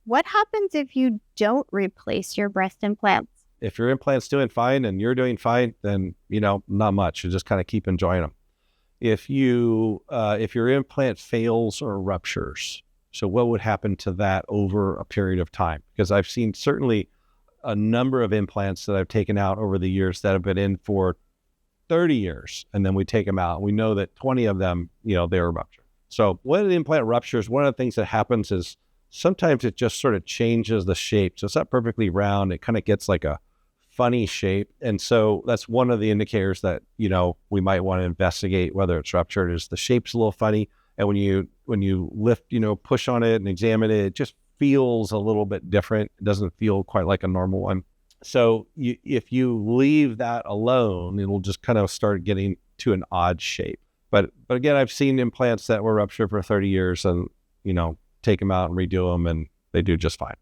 What happens if you don't replace your breast implants? If your implant's doing fine and you're doing fine, then, not much. You just kind of keep enjoying them. If your implant fails or ruptures, so what would happen to that over a period of time? Because I've seen certainly a number of implants that I've taken out over the years that have been in for 30 years, and then we take them out. We know that 20 of them, they were ruptured. So when an implant ruptures, one of the things that happens is sometimes it just sort of changes the shape. So it's not perfectly round. It kind of gets like a funny shape. And so that's one of the indicators that, we might want to investigate whether it's ruptured, is the shape's a little funny. And when you lift, push on it and examine it, it just feels a little bit different. It doesn't feel quite like a normal one. So if you leave that alone, it'll just kind of start getting to an odd shape. But again, I've seen implants that were ruptured for 30 years and, take them out and redo them, and they do just fine.